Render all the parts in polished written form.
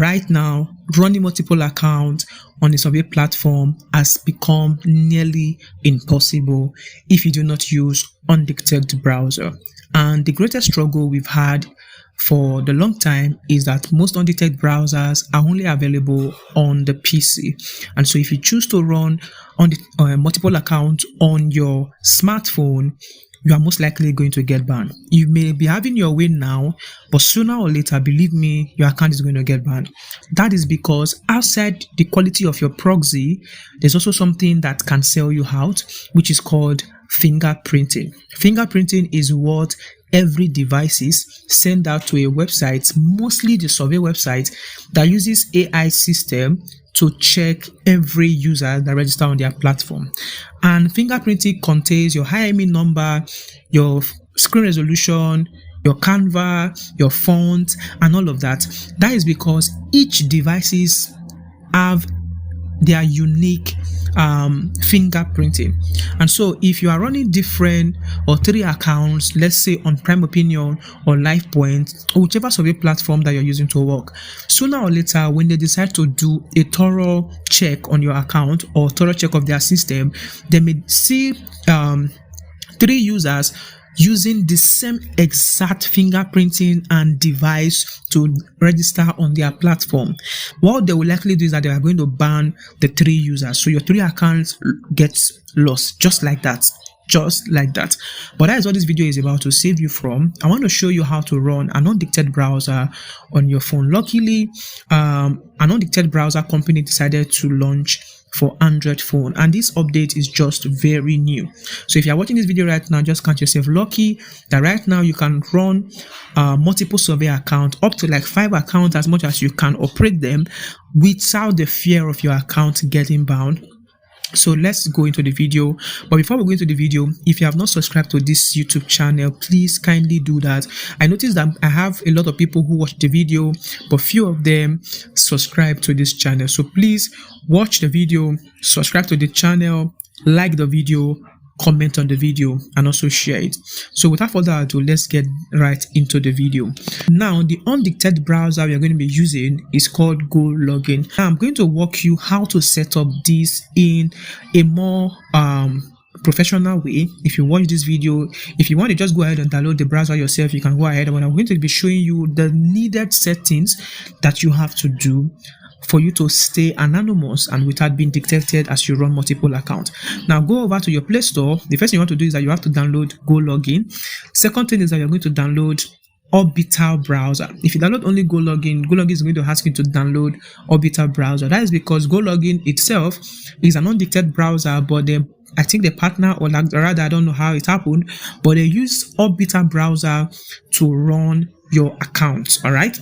Right now, running multiple accounts on a survey platform has become nearly impossible if you do not use undetect browser. And the greatest struggle we've had for the long time is that most undetect browsers are only available on the PC. And so if you choose to run on multiple accounts on your smartphone, you are most likely going to get banned. You may be having your way now, but sooner or later, believe me, your account is going to get banned. That is because outside the quality of your proxy, there's also something that can sell you out, which is called fingerprinting. Fingerprinting is what every devices send out to a website, mostly the survey website, that uses AI system to check every user that register on their platform. And fingerprinting contains your IMEI number, your screen resolution, your canvas, your font, and all of that. That is because each devices have their unique fingerprinting. And so if you are running different or 3 accounts, let's say on Prime Opinion or LifePoint or whichever survey platform that you're using to work, sooner or later when they decide to do a thorough check on your account or thorough check of their system, they may see 3 users using the same exact fingerprinting and device to register on their platform. What they will likely do is that they are going to ban the 3 users. So your 3 accounts gets lost just like that. But that is what this video is about, to save you from. I want to show you how to run an undetect browser on your phone. Luckily, an undetect browser company decided to launch for Android phone, and this update is just very new. So if you're watching this video right now, just count yourself lucky that right now you can run multiple survey accounts, up to like 5 accounts, as much as you can operate them without the fear of your account getting bound. So let's go into the video. But before we go into the video, if you have not subscribed to this YouTube channel, please kindly do that. I noticed that I have a lot of people who watch the video, but few of them subscribe to this channel. So please watch the video, subscribe to the channel, like the video, comment on the video, and also share it. So without further ado, let's get right into the video. Now, the undetect browser we are going to be using is called GoLogin. Now, I'm going to walk you how to set up this in a more professional way. If you watch this video, if you want to just go ahead and download the browser yourself, you can go ahead, but I'm going to be showing you the needed settings that you have to do for you to stay anonymous and without being detected as you run multiple accounts. Now go over to your Play Store. The first thing you want to do is that you have to download GoLogin. Second thing is that you're going to download Orbital browser. If you download only GoLogin, GoLogin is going to ask you to download Orbital browser. That is because GoLogin itself is an undetected browser, but I think the partner, or rather I don't know how it happened, but they use Orbital browser to run your account. All right.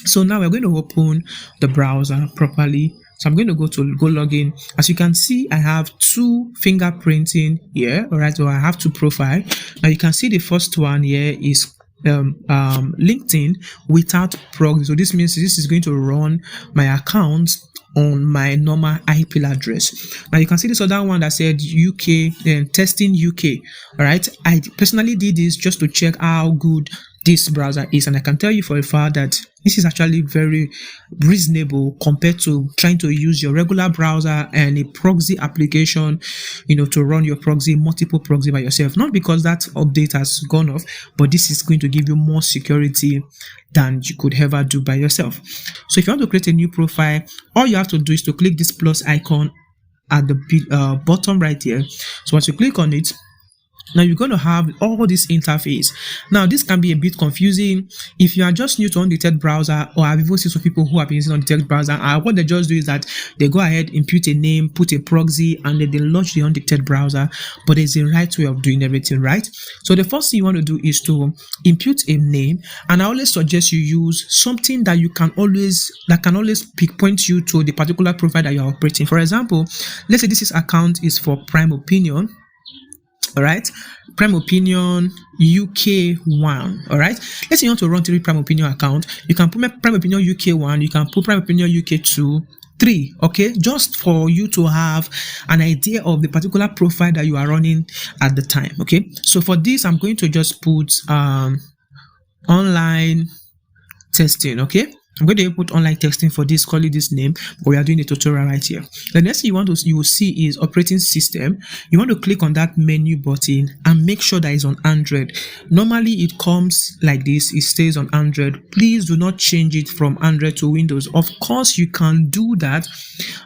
So now we're going to open the browser properly. So I'm going to go to GoLogin. As you can see, I have 2 fingerprinting here. All right, so I have 2 profiles. Now you can see the first one here is LinkedIn without proxy. So this means this is going to run my account on my normal IP address. Now you can see this other one that said UK, testing UK. All right, I personally did this just to check how good this browser is, and I can tell you for a fact that this is actually very reasonable compared to trying to use your regular browser and a proxy application, to run your proxy, multiple proxy by yourself. Not because that update has gone off, but this is going to give you more security than you could ever do by yourself. So if you want to create a new profile, all you have to do is to click this plus icon at the bottom right here. So once you click on it, now you're going to have all this interface. Now this can be a bit confusing if you are just new to undetect browser, or I've even seen some people who have been using undetect browser, and what they just do is that they go ahead, impute a name, put a proxy, and then they launch the undetected browser. But there's a right way of doing everything, right? So the first thing you want to do is to impute a name, and I always suggest you use something that can always pinpoint you to the particular profile that you're operating. For example, let's say this account is for Prime Opinion. All right, Prime Opinion UK1. All right, let's say you want to run 3 Prime Opinion account. You can put Prime Opinion UK1, you can put Prime Opinion UK2, 3. Okay, just for you to have an idea of the particular profile that you are running at the time. Okay, so for this, I'm going to just put online testing. Okay, I'm going to put online testing for this, call it this name, but we are doing a tutorial right here. The next thing you will see is operating system. You want to click on that menu button and make sure that it's on Android. Normally it comes like this, it stays on Android. Please do not change it from Android to Windows. Of course you can do that,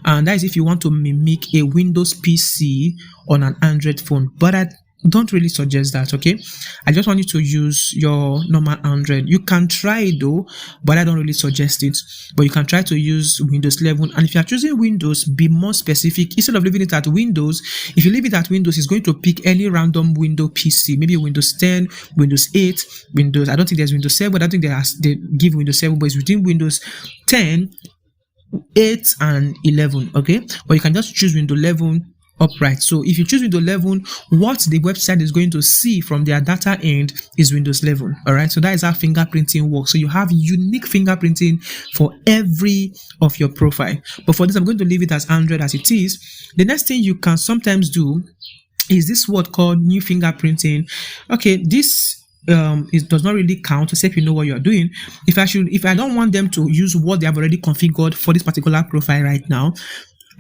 and that is if you want to mimic a Windows PC on an Android phone, but I don't really suggest that. Okay, I just want you to use your normal Android. You can try it though, but I don't really suggest it. But you can try to use Windows 11, and if you are choosing Windows, be more specific. Instead of leaving it at Windows, if you leave it at Windows, it's going to pick any random Windows PC, maybe Windows 10, Windows 8, Windows, I don't think there's Windows 7, but I think they give Windows 7, but it's within Windows 10, 8 and 11. Okay, but you can just choose Windows 11 upright. So if you choose Windows 11, what the website is going to see from their data end is Windows 11. All right, so that is how fingerprinting works. So you have unique fingerprinting for every of your profile, but for this I'm going to leave it as Android as it is. The next thing you can sometimes do is this word called new fingerprinting. Okay, this it does not really count except you know what you're doing. If I don't want them to use what they have already configured for this particular profile right now,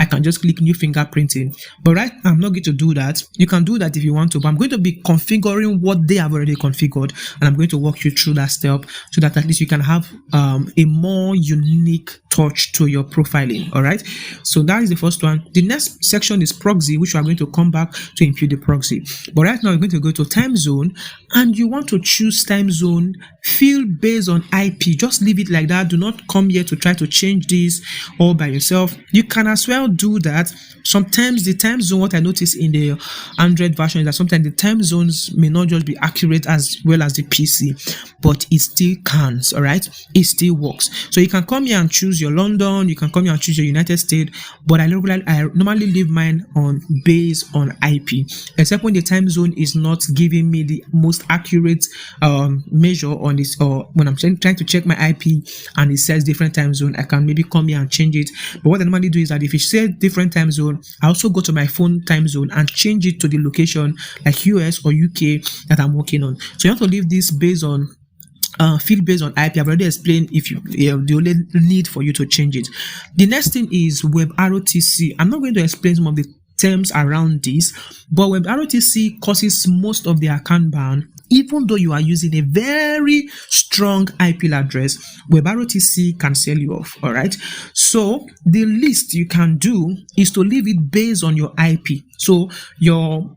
I can just click new fingerprinting. But right now, I'm not going to do that. You can do that if you want to, but I'm going to be configuring what they have already configured, and I'm going to walk you through that step so that at least you can have a more unique touch to your profiling. All right, so that is the first one. The next section is proxy, which we are going to come back to impute the proxy. But right now, we're going to go to time zone, and you want to choose time zone field based on IP. Just leave it like that. Do not come here to try to change this all by yourself. You can as well do that. Sometimes the time zone, what I notice in the Android version is that sometimes the time zones may not just be accurate as well as the PC, but it still counts. All right, it still works. So you can come here and choose your London, you can come here and choose your United States, but I normally leave mine on based on IP, except when the time zone is not giving me the most accurate measure on this, or when I'm trying to check my IP and it says different time zone, I can maybe come here and change it. But what I normally do is that if it says different time zone, I also go to my phone time zone and change it to the location like US or UK that I'm working on. So you have to leave this based on field based on IP. I've already explained the only need for you to change it. The next thing is WebRTC. I'm not going to explain some of the terms around this, but WebRTC causes most of the account ban. Even though you are using a very strong IP address, WebRTC can sell you off. All right. So the least you can do is to leave it based on your IP. So your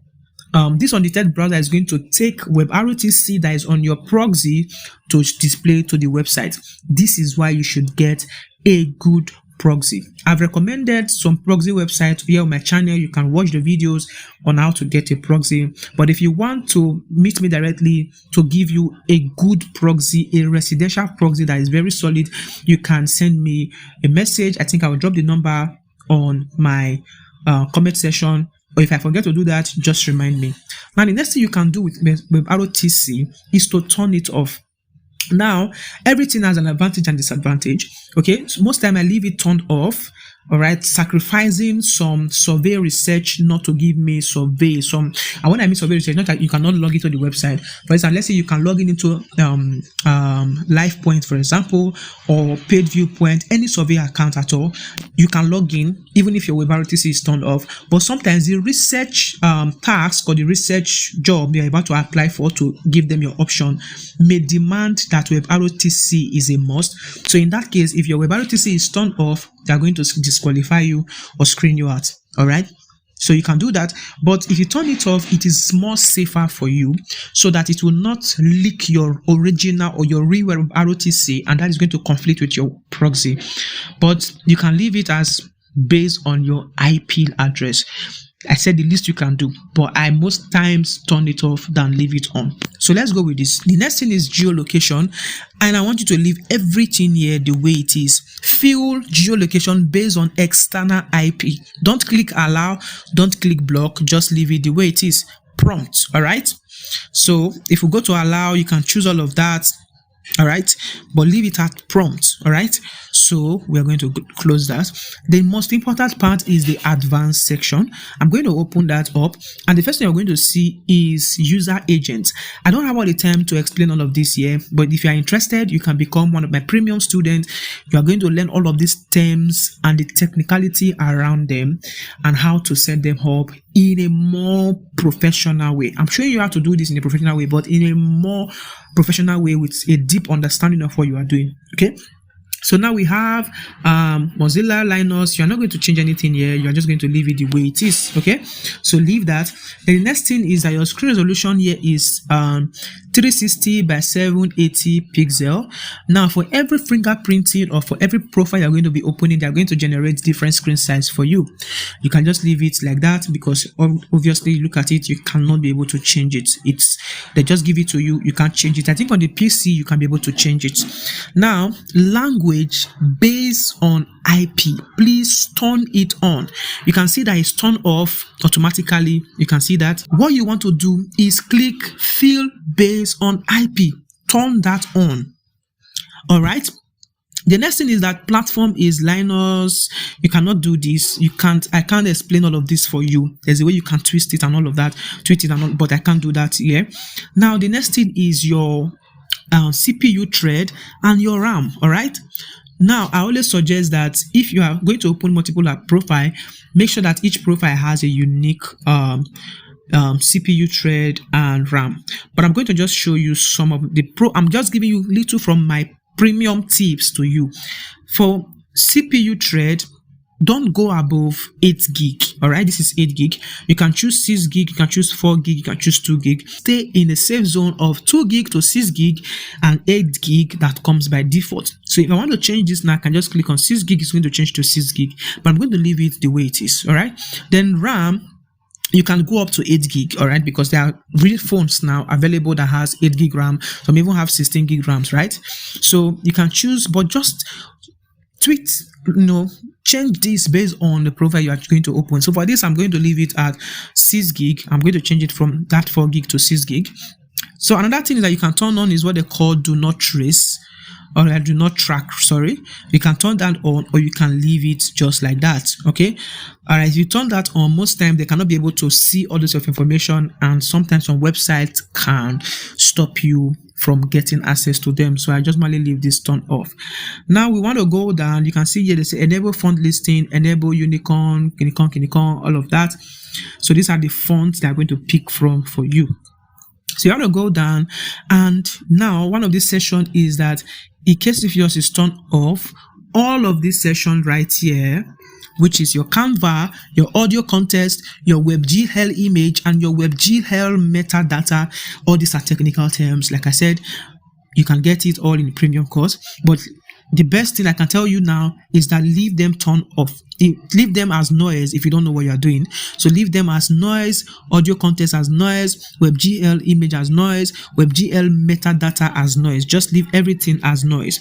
this undetect browser is going to take WebRTC that is on your proxy to display to the website. This is why you should get a good proxy. I've recommended some proxy websites here on my channel. You can watch the videos on how to get a proxy. But if you want to meet me directly to give you a good proxy, a residential proxy that is very solid, you can send me a message. I think I will drop the number on my comment section. Or if I forget to do that, just remind me. Now, the next thing you can do with WebRTC is to turn it off. Now, everything has an advantage and disadvantage. Okay, so most time I leave it turned off. All right, sacrificing some survey research not to give me survey. And when I mean survey research, not that you cannot log into the website. For example, let's say you can log into LivePoint, for example, or Paid Viewpoint, any survey account at all. You can log in even if your WebRTC is turned off. But sometimes the research task or the research job you're about to apply for to give them your option may demand that WebRTC is a must. So in that case, if your WebRTC is turned off, they are going to disqualify you or screen you out. All right, so you can do that, but if you turn it off, it is more safer for you so that it will not leak your original or your real WebRTC, and that is going to conflict with your proxy. But you can leave it as based on your IP address. I said the least you can do, but I most times turn it off than leave it on. So let's go with this. The next thing is geolocation, and I want you to leave everything here the way it is. Fill geolocation based on external IP. Don't click allow, don't click block, just leave it the way it is. Prompt. All right. So if we go to allow, you can choose all of that. All right, but leave it at prompt. All right, so we're going to close that. The most important part is the advanced section. I'm going to open that up, and the first thing you're going to see is user agents. I don't have all the time to explain all of this here, but if you are interested, you can become one of my premium students. You are going to learn all of these terms and the technicality around them and how to set them up in a more professional way. I'm showing you how to do this in a professional way, but in a more professional way with a deep understanding of what you are doing. Okay, so now we have Mozilla Linux. You're not going to change anything here. You're just going to leave it the way it is. Okay, so leave that. The next thing is that your screen resolution here is 360 by 780 pixel. Now for every fingerprinting or for every profile you're going to be opening, they're going to generate different screen size for you. You can just leave it like that because obviously look at it, you cannot be able to change it. They just give it to you, you can't change it. I think on the PC you can be able to change it. Now language based on IP, please turn it on. You can see that it's turned off automatically. You can see that. What you want to do is click field based on IP, turn that on. All right, the next thing is that platform is Linux. You cannot do this. I can't explain all of this for you. There's a way you can twist it and all of that, but I can't do that here. Now the next thing is your CPU thread and your RAM. All right, now I always suggest that if you are going to open multiple profile, make sure that each profile has a unique CPU thread and RAM. But I'm going to just show you some of the I'm just giving you little from my premium tips to you. For CPU thread, don't go above 8 gig. All right, this is 8 gig. You can choose 6 gig, you can choose 4 gig, you can choose 2 gig. Stay in the safe zone of 2 gig to 6 gig and 8 gig that comes by default. So if I want to change this now, I can just click on 6 gig. It's going to change to 6 gig, but I'm going to leave it the way it is. All right, then RAM, you can go up to 8 gig, all right, because there are real phones now available that has 8 gig RAM. Some even have 16 gig RAMs, right? So you can choose, but just tweak, change this based on the profile you are going to open. So for this, I'm going to leave it at 6 gig. I'm going to change it from that 4 gig to 6 gig. So another thing that you can turn on is what they call do not trace. Or do not track, sorry. You can turn that on or you can leave it just like that. Okay, all right, if you turn that on, most times they cannot be able to see all this of information, and sometimes some websites can stop you from getting access to them. So I just mainly leave this turned off. Now we want to go down. You can see here they say enable font listing, enable unicorn, all of that. So these are the fonts they are going to pick from for you. So you want to go down, and now one of this session is that in case if yours is turned off, all of this session right here, which is your Canva, your audio context, your WebGL image, and your WebGL metadata, all these are technical terms. Like I said, you can get it all in the premium course, but the best thing I can tell you now is that leave them turned off. Leave them as noise if you don't know what you are doing. So leave them as noise, audio context as noise, WebGL image as noise, WebGL metadata as noise. Just leave everything as noise.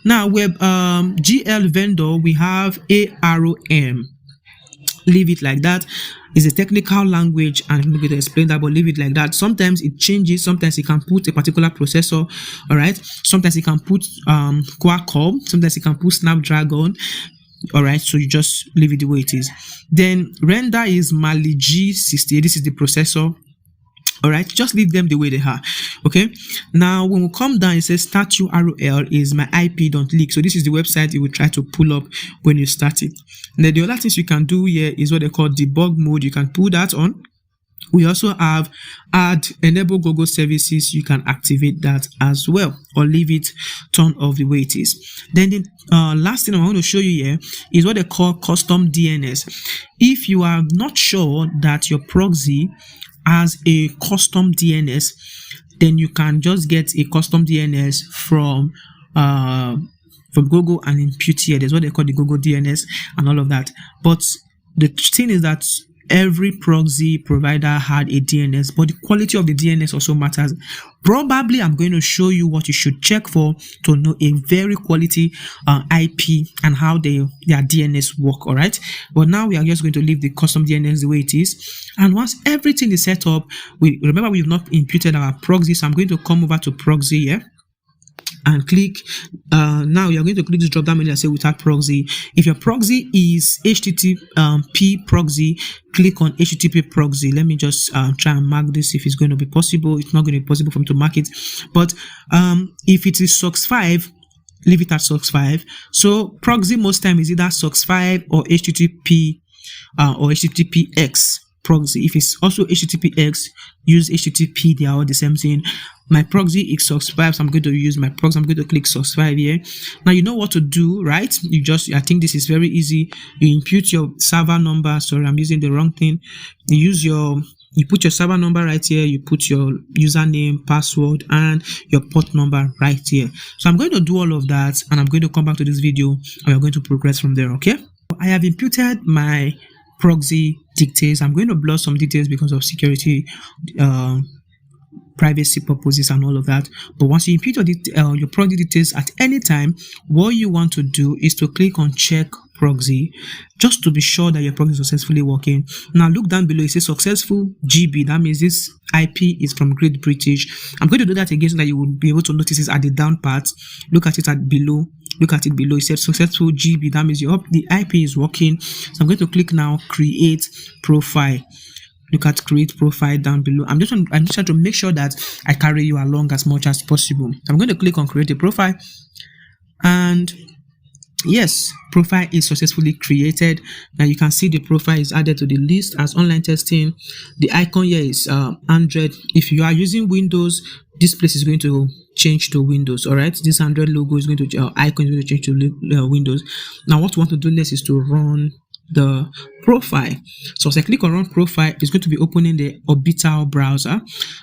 Now WebGL vendor, we have AROM. Leave it like that. It's a technical language and I'm going to explain that, but leave it like that. Sometimes it changes. Sometimes it can put a particular processor. All right, sometimes it can put Qualcomm, sometimes it can put Snapdragon. All right, so you just leave it the way it is. Then render is Mali G68. This is the processor. All right, just leave them the way they are. Okay, now when we come down, it says start URL is my IP don't leak. So this is the website you will try to pull up when you start it. And then the other things you can do here is what they call debug mode. You can put that on. We also have enable Google services. You can activate that as well, or leave it turned off the way it is. Then the last thing I want to show you here is what they call custom DNS. If you are not sure that your proxy has a custom DNS, then you can just get a custom DNS from Google and impute here. There's what they call the Google DNS and all of that. But the thing is that every proxy provider had a DNS, but the quality of the DNS also matters. Probably I'm going to show you what you should check for to know a very quality IP and how their DNS work. All right, but now we are just going to leave the custom DNS the way it is. And once everything is set up, remember we've not imputed our proxy, so I'm going to come over to proxy here. and click. Now you're going to click this drop down menu that say without proxy. If your proxy is HTTP proxy, click on HTTP proxy. Let me just try and mark this if it's going to be possible. It's not going to be possible for me to mark it, but if it is SOCKS 5, leave it at SOCKS 5. So proxy most time is either SOCKS 5 or HTTP or HTTPX proxy. If it's also HTTPX, use HTTP. They are all the same thing. My proxy is SOCKS 5, so I'm going to use my proxy. I'm going to click SOCKS 5 here. Now you know what to do, right? I think this is very easy. You input your server number. Sorry, I'm using the wrong thing. You put your server number right here, you put your username, password, and your port number right here. So I'm going to do all of that, and I'm going to come back to this video, and we're going to progress from there, okay? I have imputed my proxy details. I'm going to blur some details because of security, privacy purposes and all of that. But once you input your proxy details at any time, what you want to do is to click on check proxy just to be sure that your proxy is successfully working. Now look down below, it says successful GB. That means this IP is from Great British. I'm going to do that again so that you will be able to notice this at the down part. Look at it below. Look at it below. It says successful GB. That means the IP is working. So I'm going to click now create profile. Look at create profile down below. I'm just trying to make sure that I carry you along as much as possible. I'm going to click on create a profile, and yes, profile is successfully created. Now you can see the profile is added to the list as online testing. The icon here is Android. If you are using Windows, this place is going to change to Windows. All right, this Android logo is going to icon is going to change to Windows. Now what we want to do next is to run the profile. So as I click on run profile, it's going to be opening the orbital browser.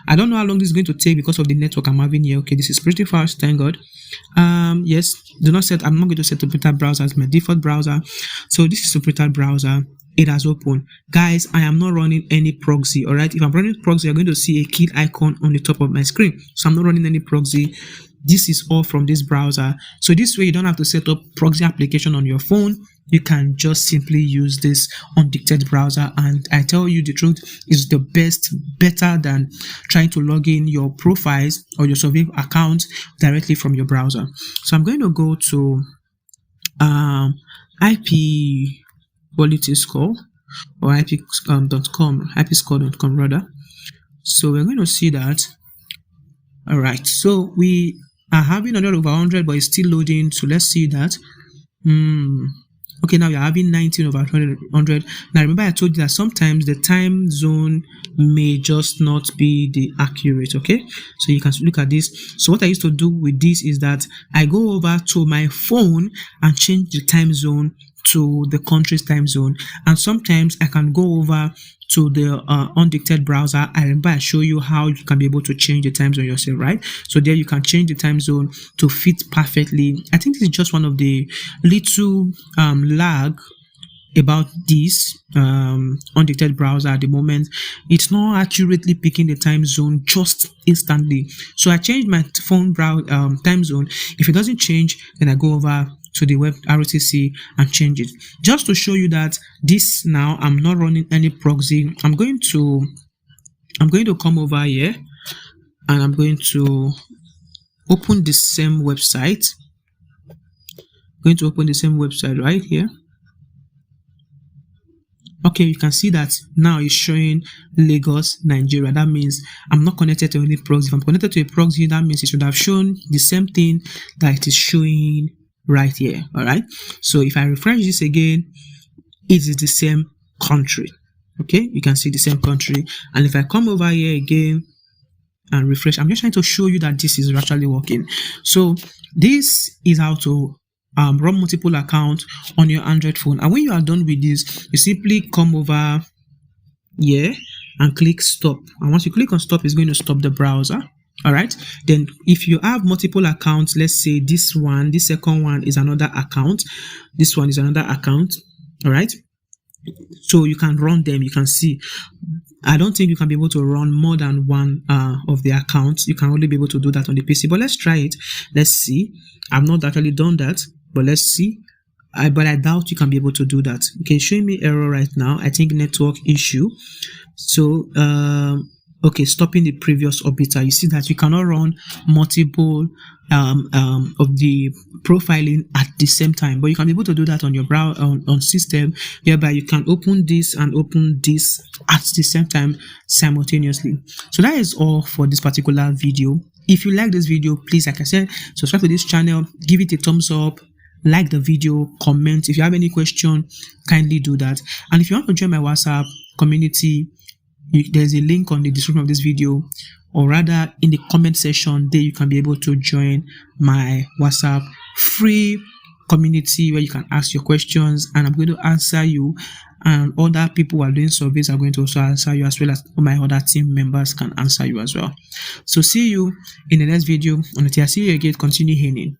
I don't know how long this is going to take because of the network I'm having here. Okay, this is pretty fast, thank God. Yes, I'm not going to set orbital browser as my default browser. So this is orbital browser. It has opened. Guys, I am not running any proxy. All right, if I'm running proxy, you're going to see a key icon on the top of my screen. So I'm not running any proxy. This is all from this browser. So this way you don't have to set up proxy application on your phone. You can just simply use this undetect browser, and I tell you the truth, is the better than trying to log in your profiles or your survey account directly from your browser. So I'm going to go to IP quality score or ipscore.com rather. So we're going to see that. All right, so we are having 100/100, but it's still loading. So let's see that. Okay, now you're having 19/100. Now remember I told you that sometimes the time zone may just not be the accurate. Okay, so you can look at this. So what I used to do with this is that I go over to my phone and change the time zone to the country's time zone, and sometimes I can go over to the undetect browser. I remember I show you how you can be able to change the time zone yourself, right? So there you can change the time zone to fit perfectly. I think this is just one of the little lag about this undetect browser at the moment. It's not accurately picking the time zone just instantly. So I changed my phone time zone. If it doesn't change, then I go over to the web RTC and change it, just to show you that this now I'm not running any proxy. I'm going to come over here, and I'm going to open the same website. Right here. Okay, you can see that now it's showing Lagos, Nigeria. That means I'm not connected to any proxy. If I'm connected to a proxy, that means it should have shown the same thing that it is showing right here. All right, so if I refresh this again, it is the same country. Okay, you can see the same country. And if I come over here again and refresh, I'm just trying to show you that this is actually working. So this is how to run multiple accounts on your Android phone. And when you are done with this, you simply come over here and click stop. And once you click on stop, it's going to stop the browser. All right, then if you have multiple accounts, let's say this second one is another account, this one is another account. All right, so you can run them. You can see, I don't think you can be able to run more than one of the accounts. You can only be able to do that on the PC, but let's try it. Let's see. I've not actually done that, but let's see. But I doubt you can be able to do that. Okay, showing me error right now. I think network issue. So Okay, stopping the previous orbiter. You see that you cannot run multiple of the profiling at the same time, but you can be able to do that on your browser on system, whereby you can open this and open this at the same time simultaneously. So that is all for this particular video. If you like this video, please, like I said, subscribe to this channel, give it a thumbs up, like the video, comment. If you have any question, kindly do that. And if you want to join my WhatsApp community, there's a link on the description of this video, or rather in the comment section there you can be able to join my WhatsApp free community where you can ask your questions and I'm going to answer you, and other people who are doing surveys are going to also answer you, as well as my other team members can answer you as well. So see you in the next video. Until I see you again, continue healing.